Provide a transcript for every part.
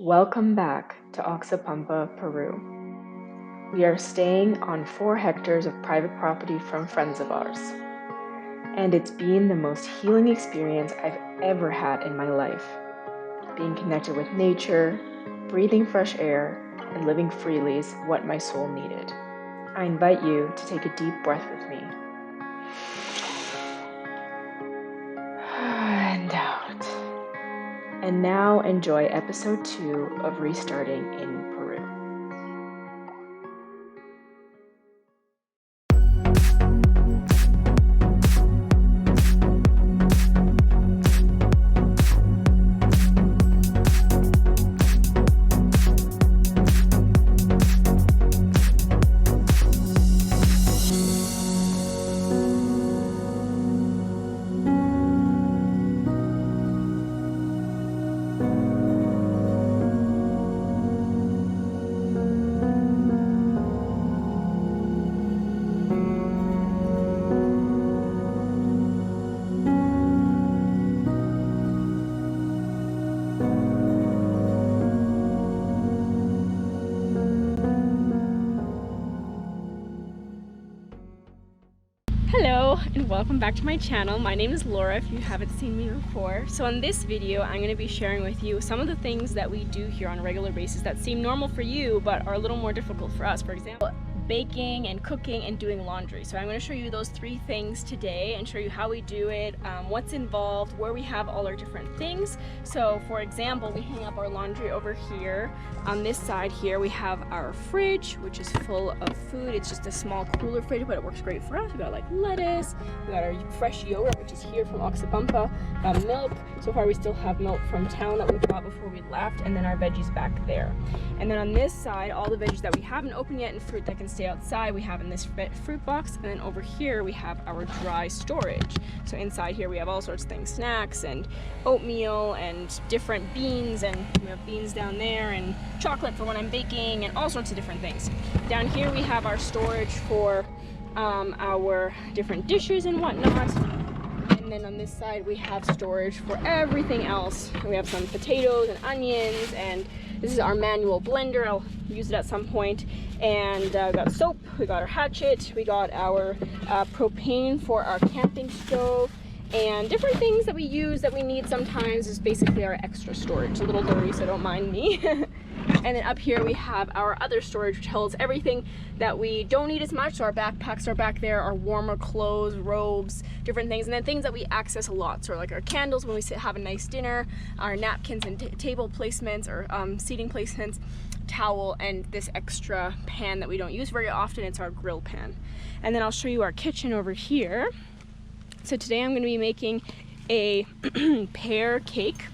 Welcome back to Oxapampa, Peru. We are staying on 4 hectares of private property from friends of ours. And it's been the most healing experience I've ever had in my life. Being connected with nature, breathing fresh air, and living freely is what my soul needed. I invite you to take a deep breath with me. And out. And now enjoy episode 2 of Restarting in Peru. Hello and welcome back to my channel. My name is Laura if you haven't seen me before. So in this video I'm going to be sharing with you some of the things that we do here on a regular basis that seem normal for you but are a little more difficult for us. For example, baking and cooking and doing laundry. So I'm going to show you those 3 things today and show you how we do it, what's involved, where we have all our different things. So for example, we hang up our laundry over here. On this side here we have our fridge, which is full of food. It's just a small cooler fridge, but it works great for us. We got like lettuce, we got our fresh yogurt, which is here from Oxapampa, milk. So far we still have milk from town that we bought before we left, and then our veggies back there. And then on this side, all the veggies that we haven't opened yet and fruit that can stay outside, we have in this fruit box. And then over here we have our dry storage. So inside here we have all sorts of things, snacks and oatmeal and different beans, and we have beans down there and chocolate for when I'm baking and all sorts of different things. Down here we have our storage for our different dishes and whatnot. And then on this side we have storage for everything else. We have some potatoes and onions, and this is our manual blender. I'll use it at some point. And we got soap, we got our hatchet, we got our propane for our camping stove, and different things that we use that we need sometimes is basically our extra storage. It's a little dirty, so don't mind me. And then up here we have our other storage, which holds everything that we don't need as much. So our backpacks are back there, our warmer clothes, robes, different things. And then things that we access a lot. So like our candles when we have a nice dinner, our napkins and table placements or seating placements, towel, and this extra pan that we don't use very often. It's our grill pan. And then I'll show you our kitchen over here. So today I'm going to be making a pear cake.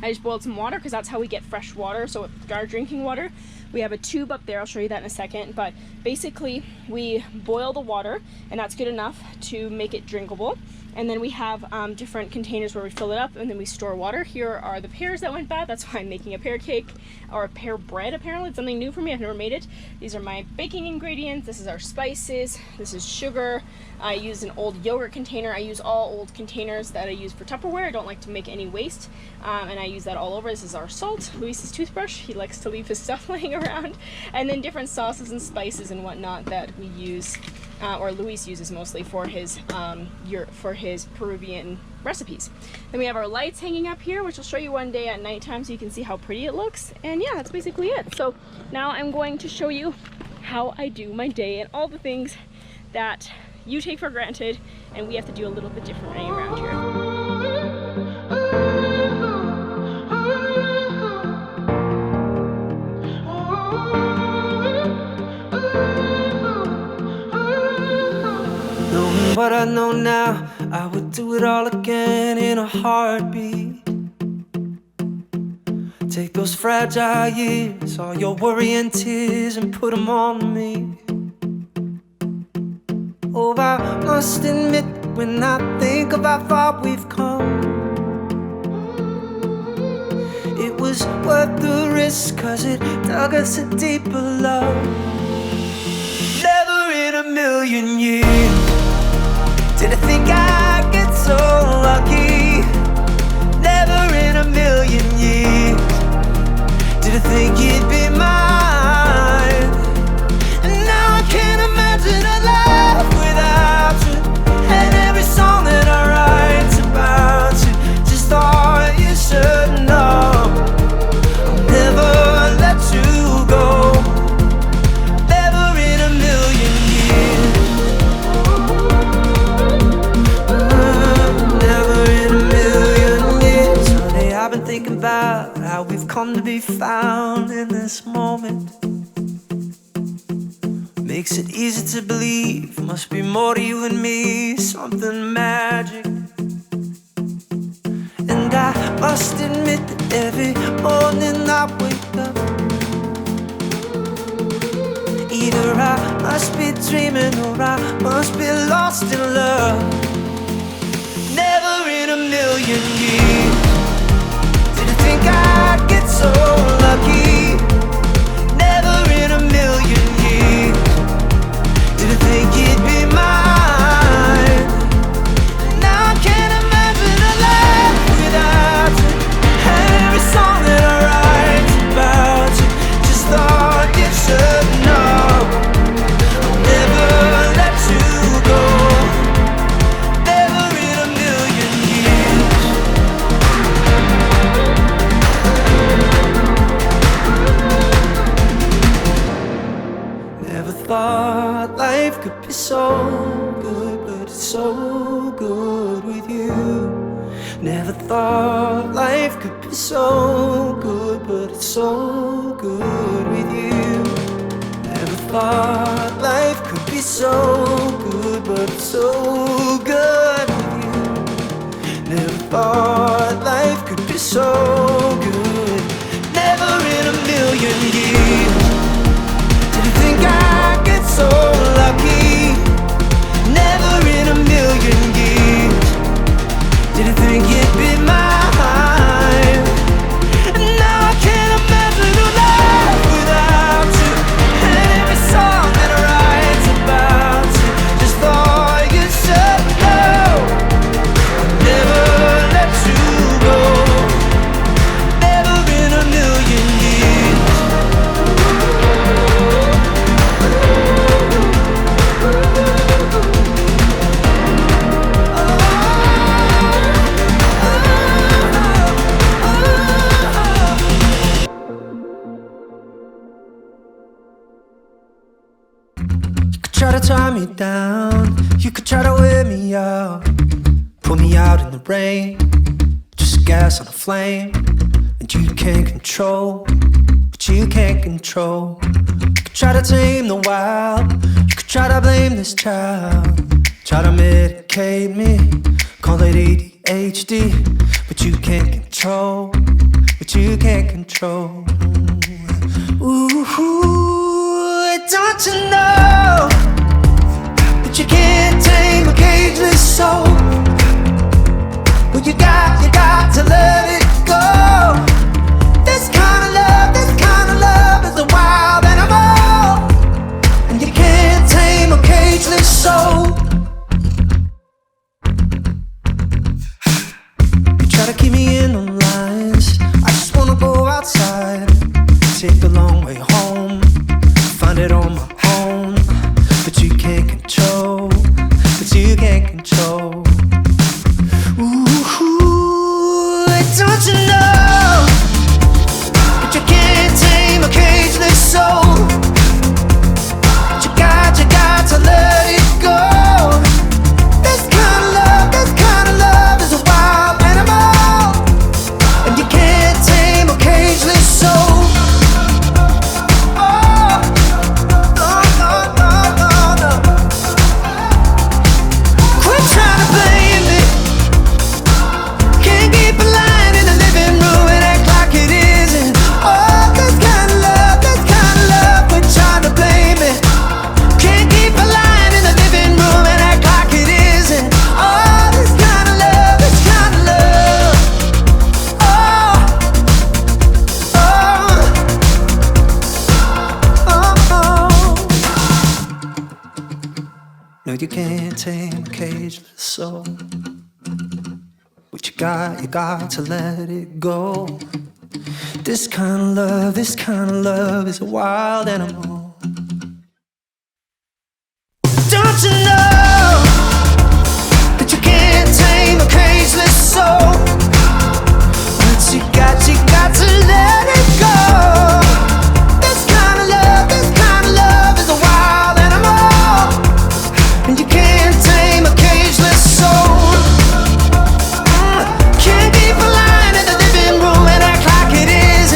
I just boiled some water because that's how we get fresh water. So our drinking water, we have a tube up there. I'll show you that in a second. But basically we boil the water and that's good enough to make it drinkable. And then we have different containers where we fill it up and then we store water. Here are the pears that went bad. That's why I'm making a pear cake, or a pear bread apparently. It's something new for me. I've never made it. These are my baking ingredients. This is our spices. This is sugar. I use an old yogurt container. I use all old containers that I use for Tupperware. I don't like to make any waste. And I use that all over. This is our salt. Luis's toothbrush. He likes to leave his stuff laying around. And then different sauces and spices and whatnot that we use. Or Luis uses mostly for his Peruvian recipes. Then we have our lights hanging up here, which I'll show you one day at nighttime so you can see how pretty it looks. And yeah, that's basically it. So now I'm going to show you how I do my day and all the things that you take for granted and we have to do a little bit differently around here. What I know now, I would do it all again in a heartbeat. Take those fragile years, all your worry and tears, and put them on me. Oh, I must admit, when I think of how far we've come, it was worth the risk, 'cause it dug us a deeper love. Never in a million years did I think I'd get so lucky. Never in a million years we've come to be found in this moment. Makes it easy to believe, must be more to you and me, something magic. And I must admit that every morning I wake up, either I must be dreaming or I must be lost in love. Never in a million years did I think I'd get so lucky. Never in a million years did I think you'd be mine. Now I can't imagine a life without you. Every song that I write about you, just thought you should know I'll never let you go. Never in a million years. Never thought life could be so good, but it's so good with you. Never thought life could be so good, but it's so good with you. Never thought life could be so good, but it's so good with you. Never thought life could be so good. Never in a million years did I think I'd get so lucky. Never in a million years did I think you'd be mine. And now I can't imagine a life without you. And every song that I write about you, just thought you should know I'll never let you go. Never in a million years. Try to tie me down, you could try to wear me out, put me out in the rain, just gas on a flame. And you can't control what you can't control. You could try to tame the wild, you could try to blame this child, try to medicate me, call it ADHD. But you can't control what you can't control. Ooh, don't you know that you can't tame a cageless soul? Well, you got to let it go. This kind of love is a wild animal, and you can't tame a cageless soul. You try to keep me in on lines, I just wanna go outside, take the long way home, find it on my own. But you can't control, but you can't control. Ooh, don't you know that you can't tame a cageless soul? But you got to let it go. This kind of love is a wild animal, and you can't tame a cageless soul. No, you can't tame a cageless soul. What you got to let it go. This kind of love is a wild animal. Don't you know that you can't tame a cageless soul? But you got to let it go. This kind of love is a wild animal, and you can't tame a cageless soul. Can't keep a line in the living room and act like it is.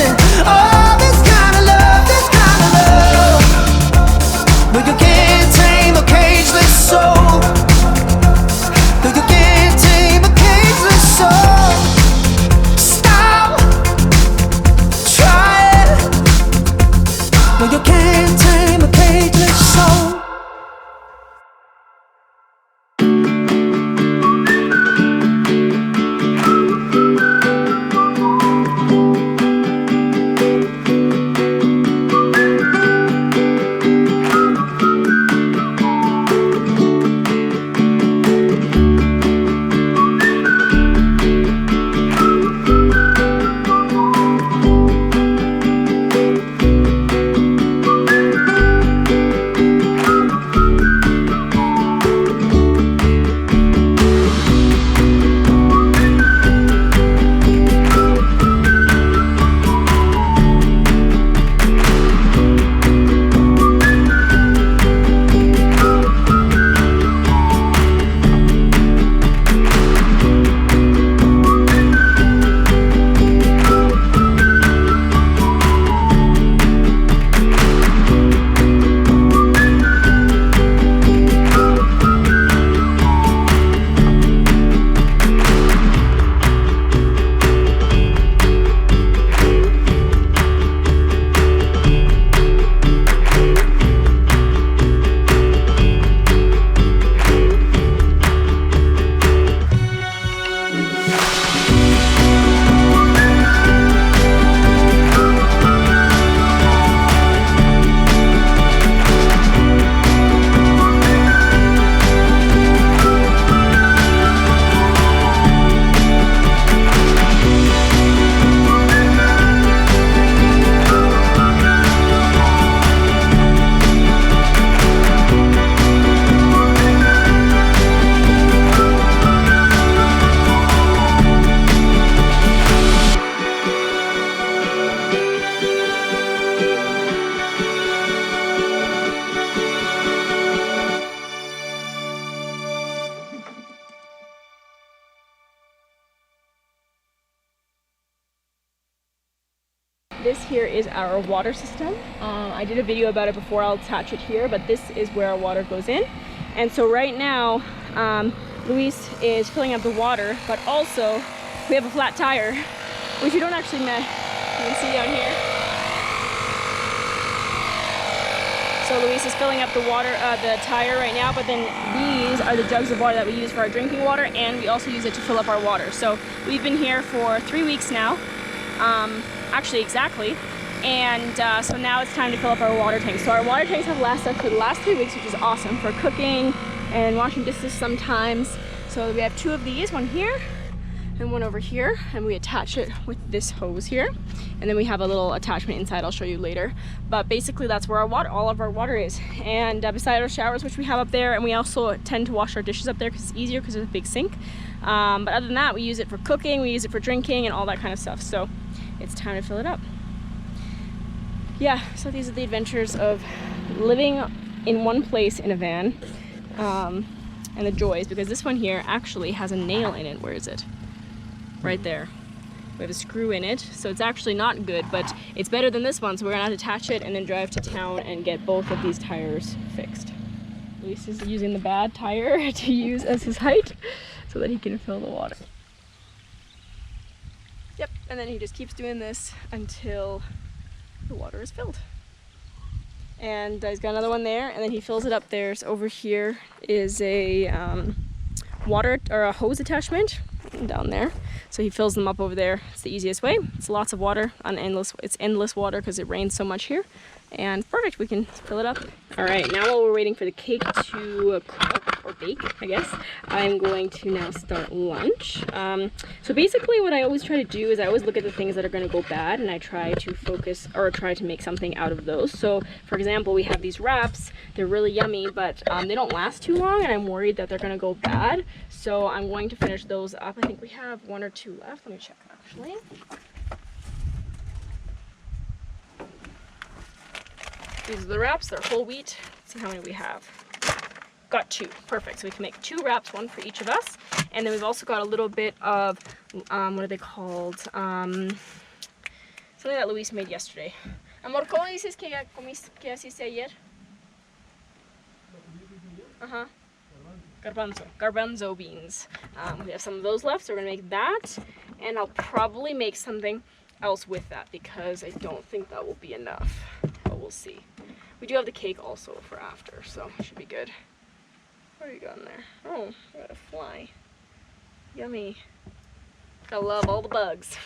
here is our water system. I did a video about it before, I'll attach it here, but this is where our water goes in. And so right now, Luis is filling up the water, but also we have a flat tire, which you don't actually you can see down here. So Luis is filling up the water, the tire right now, but then these are the jugs of water that we use for our drinking water, and we also use it to fill up our water. So we've been here for 3 weeks now, actually exactly, and so now it's time to fill up our water tanks. So our water tanks have lasted us for the last 3 weeks, which is awesome for cooking and washing dishes sometimes. So we have 2 of these, one here and one over here, and we attach it with this hose here, and then we have a little attachment inside I'll show you later. But basically that's where our water, all of our water is, and beside our showers, which we have up there, and we also tend to wash our dishes up there because it's easier because there's a big sink. But other than that, we use it for cooking, we use it for drinking and all that kind of stuff. So it's time to fill it up. Yeah, so these are the adventures of living in one place in a van, and the joys, because this one here actually has a nail in it. Where is it? Right there. We have a screw in it, so it's actually not good, but it's better than this one, so we're gonna have to attach it and then drive to town and get both of these tires fixed. Luis is using the bad tire to use as his height so that he can fill the water. Yep, and then he just keeps doing this until the water is filled. And he's got another one there, and then he fills it up there. So over here is a water or a hose attachment down there, so he fills them up over there. It's the easiest way. It's lots of water on it's endless water because it rains so much here, and perfect, we can fill it up. All right, now while we're waiting for the cake to cook or bake, I guess, I'm going to now start lunch. So basically what I always try to do is I always look at the things that are going to go bad, and I try to focus or try to make something out of those. So for example, we have these wraps. They're really yummy, but they don't last too long, and I'm worried that they're going to go bad. So I'm going to finish those up. I think we have 1 or 2 left. Let me check actually. These are the wraps, they're whole wheat. Let's see how many we have. Got 2, perfect. So we can make 2 wraps, 1 for each of us. And then we've also got a little bit of, what are they called? Something that Luis made yesterday. Amor, ¿cómo dices que hiciste ayer? Garbanzo beans. We have some of those left, so we're gonna make that. And I'll probably make something else with that because I don't think that will be enough. But we'll see. We do have the cake also for after, so it should be good. What are you got in there? Oh, I got a fly. Yummy. I love all the bugs.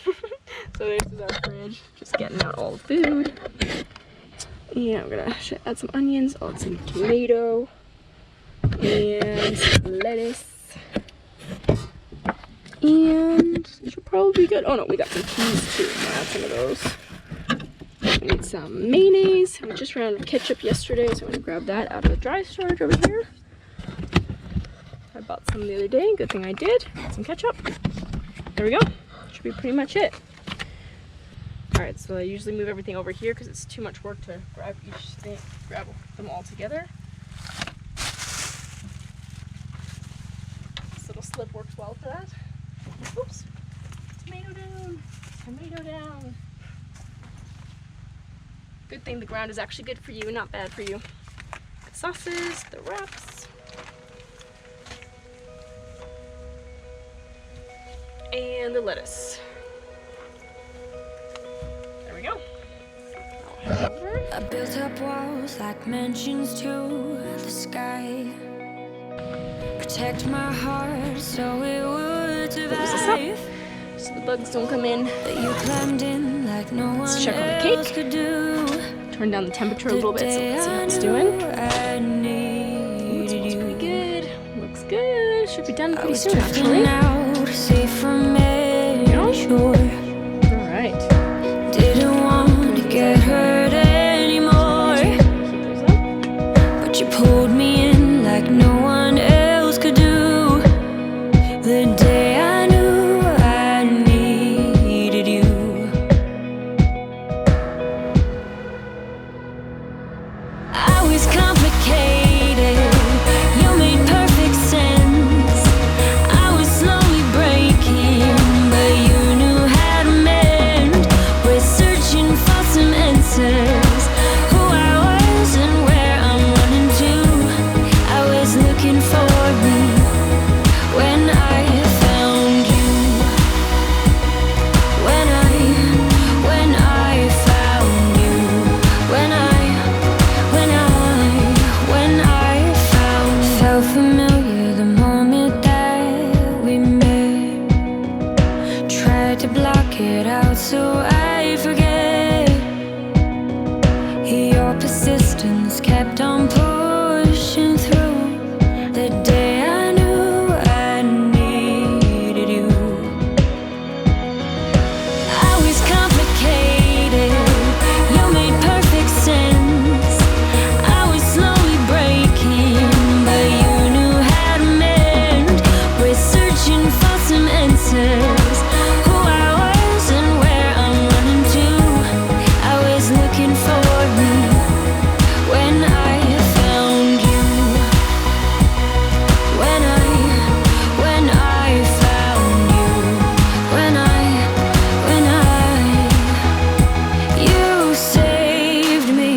So this is our fridge, just getting out all the food. Yeah, I'm gonna add some onions, I'll add some tomato, and some lettuce. And it should probably be good. Oh no, we got some peas too. I'll add some of those. We need some mayonnaise. We just ran out of ketchup yesterday, so I'm gonna grab that out of the dry storage over here. I bought some the other day. Good thing I did. Some ketchup. There we go. Should be pretty much it. Alright, so I usually move everything over here because it's too much work to grab each thing, grab them all together. This little slip works well for that. Oops. Tomato down. Tomato down. Good thing the ground is actually good for you, not bad for you. The sauces, the wraps. And the lettuce. There we go. I built up walls like mansions to the sky. Protect my heart so it would survive. So the bugs don't come in. You climbed in like no one. Let's check on the cake. Turn down the temperature a little bit so let's see how it's doing. Ooh, it smells pretty good. Looks good. Should be done pretty soon actually. Alright. Didn't want to get hurt anymore. But you pulled me in like no one else could do. The day I knew I needed you. I was complicated. You made perfect sense. I was slowly breaking, but you knew how. distance kept on pushing through. The day I knew I needed you. I was complicated, you made perfect sense. I was slowly breaking, but you knew how to mend. We're searching for some answers, who I was and where I'm running to. I was looking for me when I found you. When I found you. You saved me,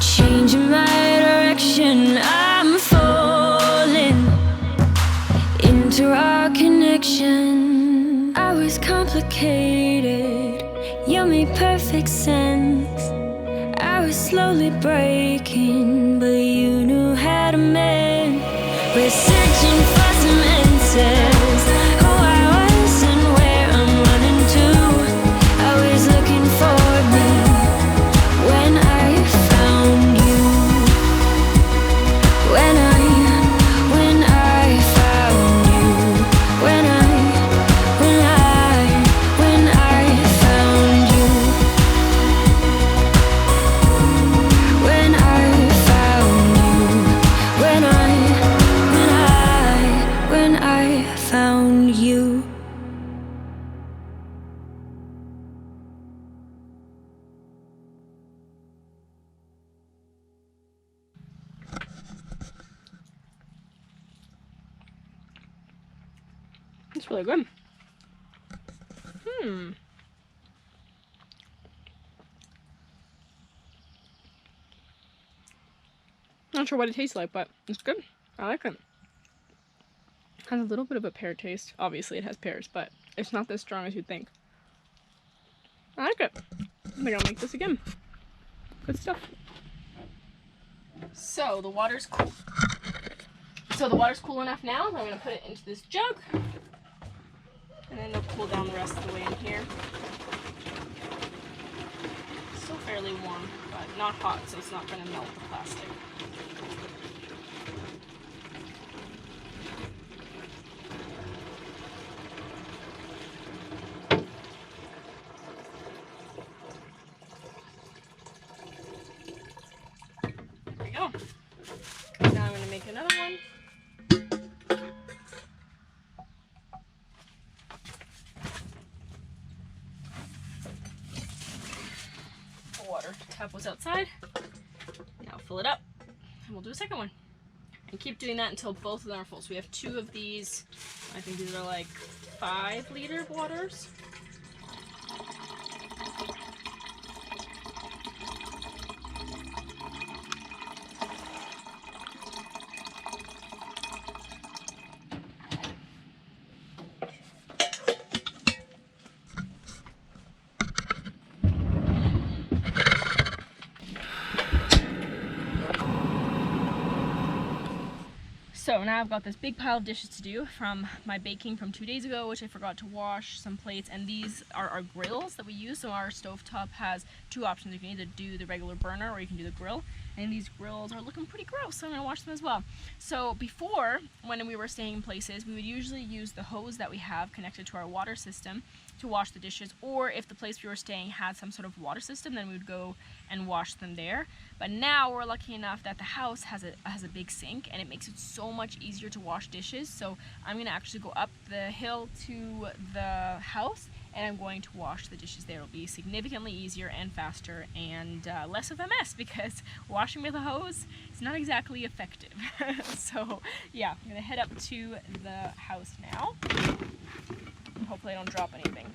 changing my direction. I'm falling into our connection. I was complicated, you made perfect sense. I was slowly breaking, but you knew how to mend. We're searching for some answers, who I was and where I'm running to. I was looking for me when I found you. When I found you. When I found you. When I found you. When I found you. It's really good. Not sure what it tastes like, but it's good. I like it. Has a little bit of a pear taste. Obviously it has pears, but it's not as strong as you'd think. I like it. I think I'll make this again. Good stuff. So the water's cool. Enough now. I'm gonna put it into this jug, and then it'll cool down the rest of the way in here. Still fairly warm, but not hot, so it's not gonna melt the plastic. There we go. Now I'm gonna make another one. The water tap was outside. Now fill it up, and we'll do a second one. And keep doing that until both of them are full. So we have 2 of these. I think these are like 5-liter waters. So now I've got this big pile of dishes to do from my baking from 2 days ago, which I forgot to wash, some plates, and these are our grills that we use. So our stovetop has 2 options. You can either do the regular burner or you can do the grill. And these grills are looking pretty gross, so I'm gonna wash them as well. So before, when we were staying in places, we would usually use the hose that we have connected to our water system to wash the dishes, or if the place we were staying had some sort of water system, then we would go and wash them there. But now we're lucky enough that the house has a big sink, and it makes it so much easier to wash dishes. So I'm gonna actually go up the hill to the house, and I'm going to wash the dishes there. It'll be significantly easier and faster and less of a mess, because washing with a hose is not exactly effective. So yeah, I'm gonna head up to the house now. And hopefully I don't drop anything.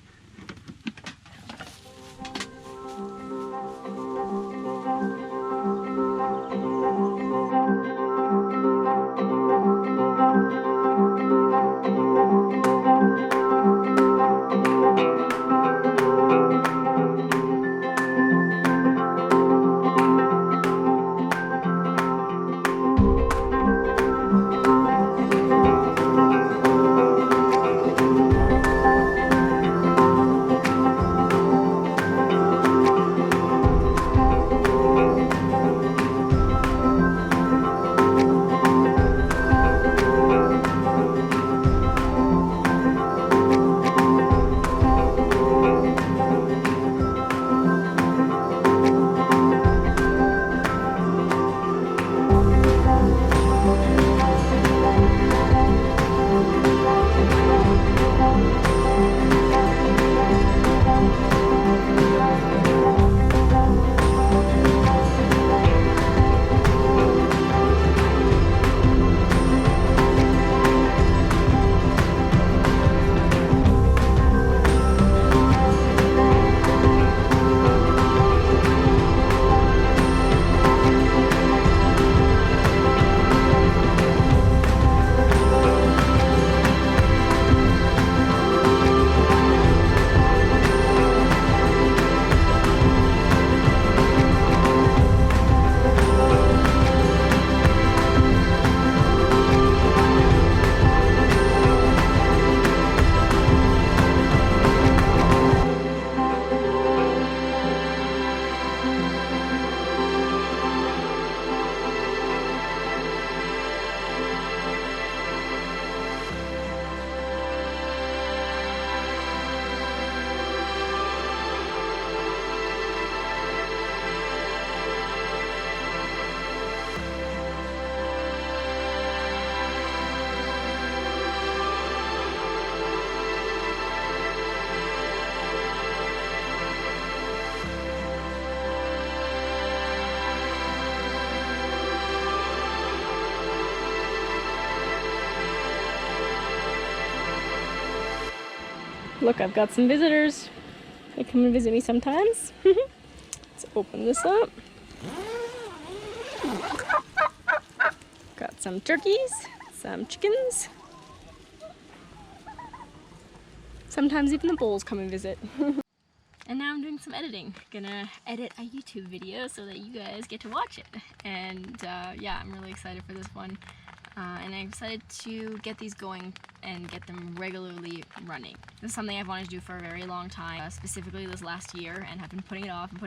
Look, I've got some visitors. They come and visit me sometimes. Let's open this up. Got some turkeys, some chickens. Sometimes even the bulls come and visit. And now I'm doing some editing. Gonna edit a YouTube video so that you guys get to watch it. And yeah, I'm really excited for this one. And I'm excited to get these going and get them regularly running. This is something I've wanted to do for a very long time, specifically this last year, and have been putting it off, and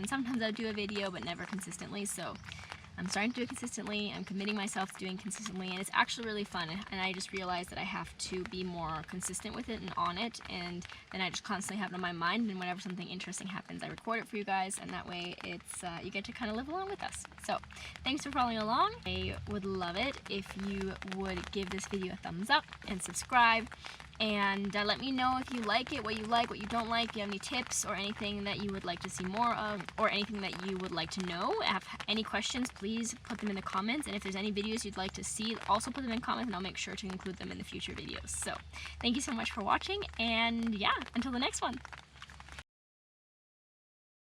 then sometimes I do a video but never consistently, so I'm starting to do it consistently. I'm committing myself to doing consistently, and it's actually really fun, and I just realized that I have to be more consistent with it and on it, and then I just constantly have it on my mind, and whenever something interesting happens, I record it for you guys, and that way it's you get to kind of live along with us. So thanks for following along. I would love it if you would give this video a thumbs up and subscribe, and let me know if you like it, what you don't like. Do you have any tips or anything that you would like to see more of, or anything that you would like to know? Have any questions, please put them in the comments, and if there's any videos you'd like to see, also put them in comments, and I'll make sure to include them in the future videos. So thank you so much for watching, and yeah, until the next one.